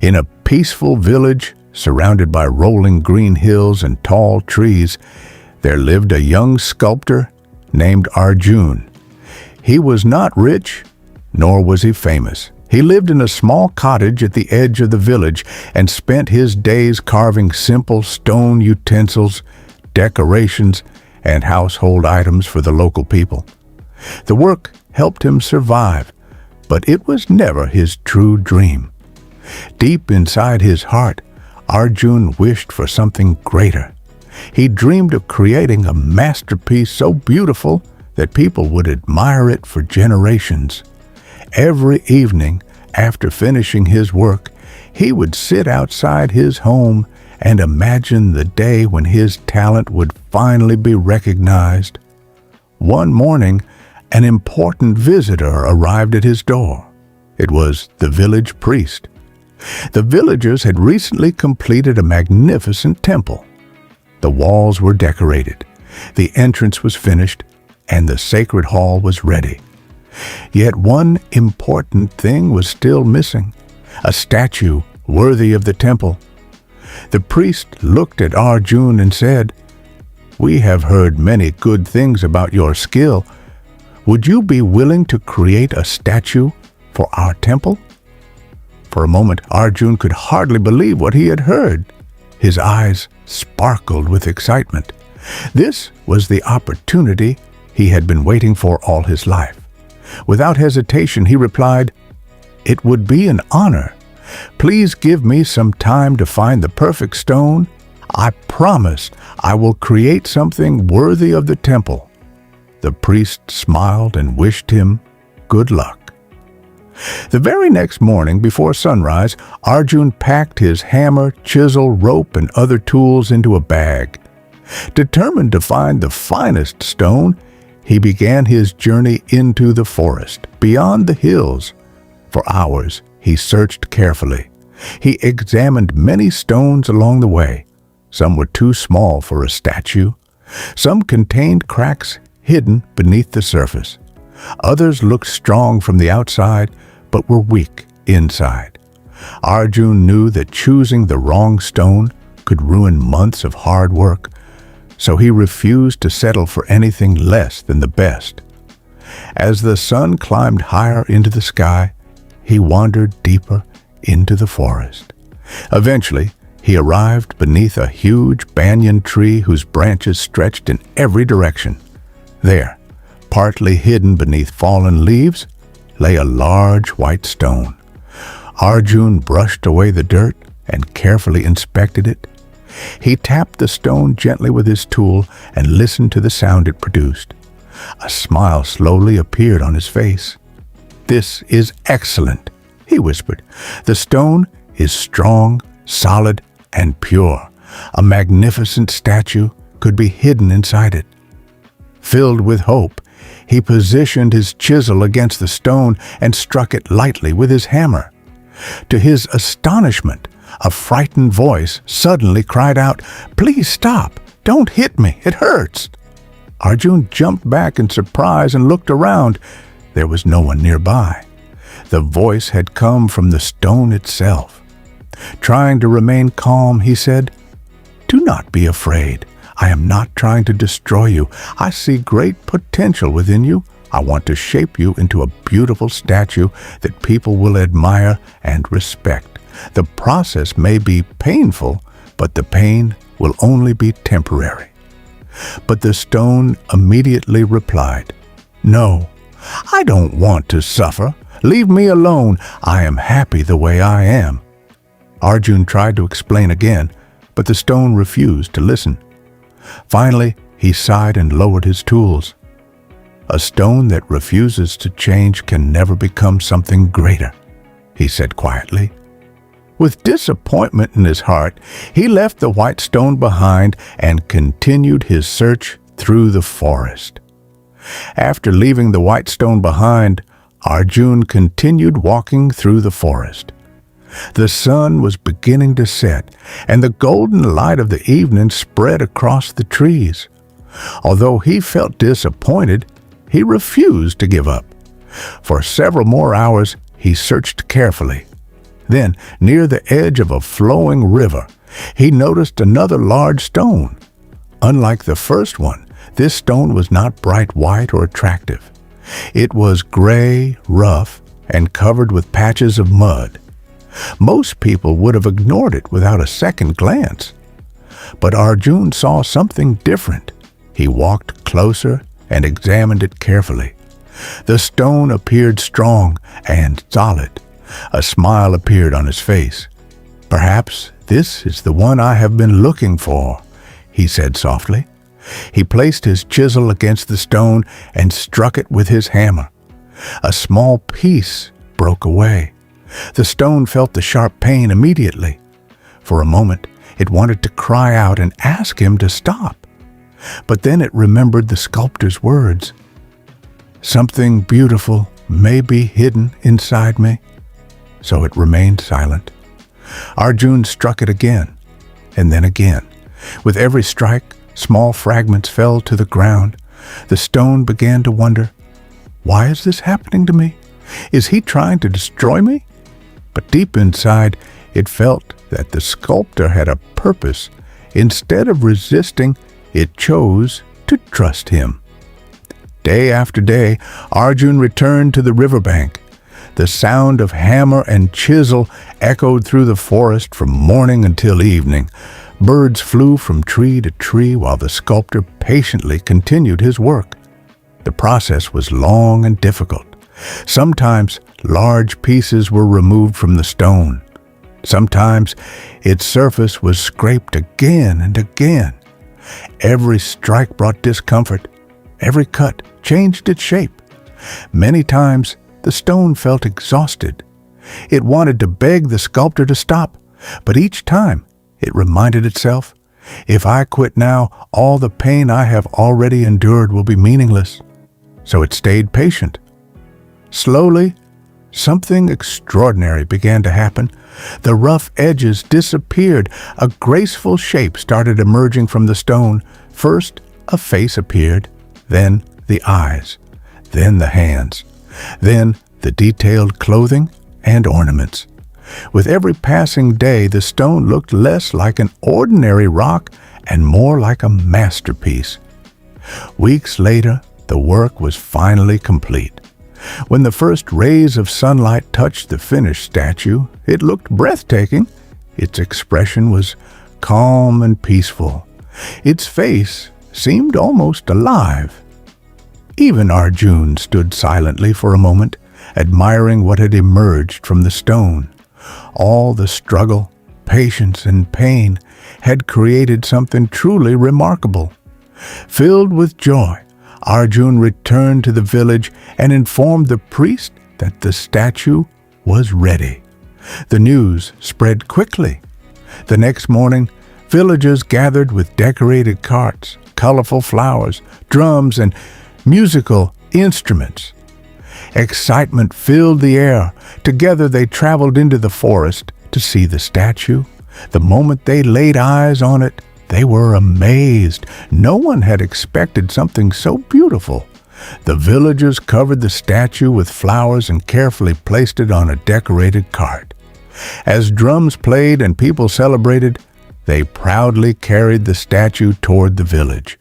In a peaceful village surrounded by rolling green hills and tall trees, there lived a young sculptor named Arjun. He was not rich, nor was he famous. He lived in a small cottage at the edge of the village and spent his days carving simple stone utensils, decorations, and household items for the local people. The work helped him survive, but it was never his true dream. Deep inside his heart, Arjun wished for something greater. He dreamed of creating a masterpiece so beautiful that people would admire it for generations. Every evening, after finishing his work, he would sit outside his home and imagine the day when his talent would finally be recognized. One morning, an important visitor arrived at his door. It was the village priest. The villagers had recently completed a magnificent temple. The walls were decorated, the entrance was finished, and the sacred hall was ready. Yet one important thing was still missing: a statue worthy of the temple. The priest looked at Arjun and said, "We have heard many good things about your skill. Would you be willing to create a statue for our temple?" For a moment, Arjun could hardly believe what he had heard. His eyes sparkled with excitement. This was the opportunity he had been waiting for all his life. Without hesitation, he replied, "It would be an honor. Please give me some time to find the perfect stone. I promise I will create something worthy of the temple." The priest smiled and wished him good luck. The very next morning, before sunrise, Arjun packed his hammer, chisel, rope, and other tools into a bag. Determined to find the finest stone, he began his journey into the forest, beyond the hills. For hours, he searched carefully. He examined many stones along the way. Some were too small for a statue. Some contained cracks hidden beneath the surface. Others looked strong from the outside, but were weak inside. Arjun knew that choosing the wrong stone could ruin months of hard work, so he refused to settle for anything less than the best. As the sun climbed higher into the sky, he wandered deeper into the forest. Eventually, he arrived beneath a huge banyan tree whose branches stretched in every direction. There, partly hidden beneath fallen leaves, lay a large white stone. Arjun brushed away the dirt and carefully inspected it. He tapped the stone gently with his tool and listened to the sound it produced. A smile slowly appeared on his face. "This is excellent," he whispered. "The stone is strong, solid, and pure. A magnificent statue could be hidden inside it." Filled with hope, he positioned his chisel against the stone and struck it lightly with his hammer. To his astonishment, a frightened voice suddenly cried out, "Please stop! Don't hit me! It hurts!" Arjun jumped back in surprise and looked around. There was no one nearby. The voice had come from the stone itself. Trying to remain calm, he said, "Do not be afraid. I am not trying to destroy you. I see great potential within you. I want to shape you into a beautiful statue that people will admire and respect. The process may be painful, but the pain will only be temporary." But the stone immediately replied, "No, I don't want to suffer. Leave me alone. I am happy the way I am." Arjun tried to explain again, but the stone refused to listen. Finally, he sighed and lowered his tools. "A stone that refuses to change can never become something greater," he said quietly. With disappointment in his heart, he left the white stone behind and continued his search through the forest. After leaving the white stone behind, Arjun continued walking through the forest. The sun was beginning to set, and the golden light of the evening spread across the trees. Although he felt disappointed, he refused to give up. For several more hours, he searched carefully. Then, near the edge of a flowing river, he noticed another large stone. Unlike the first one, this stone was not bright white or attractive. It was gray, rough, and covered with patches of mud. Most people would have ignored it without a second glance. But Arjun saw something different. He walked closer and examined it carefully. The stone appeared strong and solid. A smile appeared on his face. "Perhaps this is the one I have been looking for," he said softly. He placed his chisel against the stone and struck it with his hammer. A small piece broke away. The stone felt the sharp pain immediately. For a moment, it wanted to cry out and ask him to stop. But then it remembered the sculptor's words. "Something beautiful may be hidden inside me." So it remained silent. Arjun struck it again, and then again. With every strike, small fragments fell to the ground. The stone began to wonder, "Why is this happening to me? Is he trying to destroy me?" But deep inside, it felt that the sculptor had a purpose. Instead of resisting, it chose to trust him. Day after day, Arjun returned to the riverbank. The sound of hammer and chisel echoed through the forest from morning until evening. Birds flew from tree to tree while the sculptor patiently continued his work. The process was long and difficult. Sometimes large pieces were removed from the stone. Sometimes its surface was scraped again and again. Every strike brought discomfort. Every cut changed its shape. Many times the stone felt exhausted. It wanted to beg the sculptor to stop, but each time it reminded itself, "If I quit now, all the pain I have already endured will be meaningless." So it stayed patient. Slowly, something extraordinary began to happen. The rough edges disappeared. A graceful shape started emerging from the stone. First, a face appeared, then the eyes, then the hands, then the detailed clothing and ornaments. With every passing day, the stone looked less like an ordinary rock and more like a masterpiece. Weeks later, the work was finally complete. When the first rays of sunlight touched the finished statue, it looked breathtaking. Its expression was calm and peaceful. Its face seemed almost alive. Even Arjun stood silently for a moment, admiring what had emerged from the stone. All the struggle, patience, and pain had created something truly remarkable. Filled with joy, Arjun returned to the village and informed the priest that the statue was ready. The news spread quickly. The next morning, villagers gathered with decorated carts, colorful flowers, drums, and musical instruments. Excitement filled the air. Together they traveled into the forest to see the statue. The moment they laid eyes on it, they were amazed. No one had expected something so beautiful. The villagers covered the statue with flowers and carefully placed it on a decorated cart. As drums played and people celebrated, they proudly carried the statue toward the village.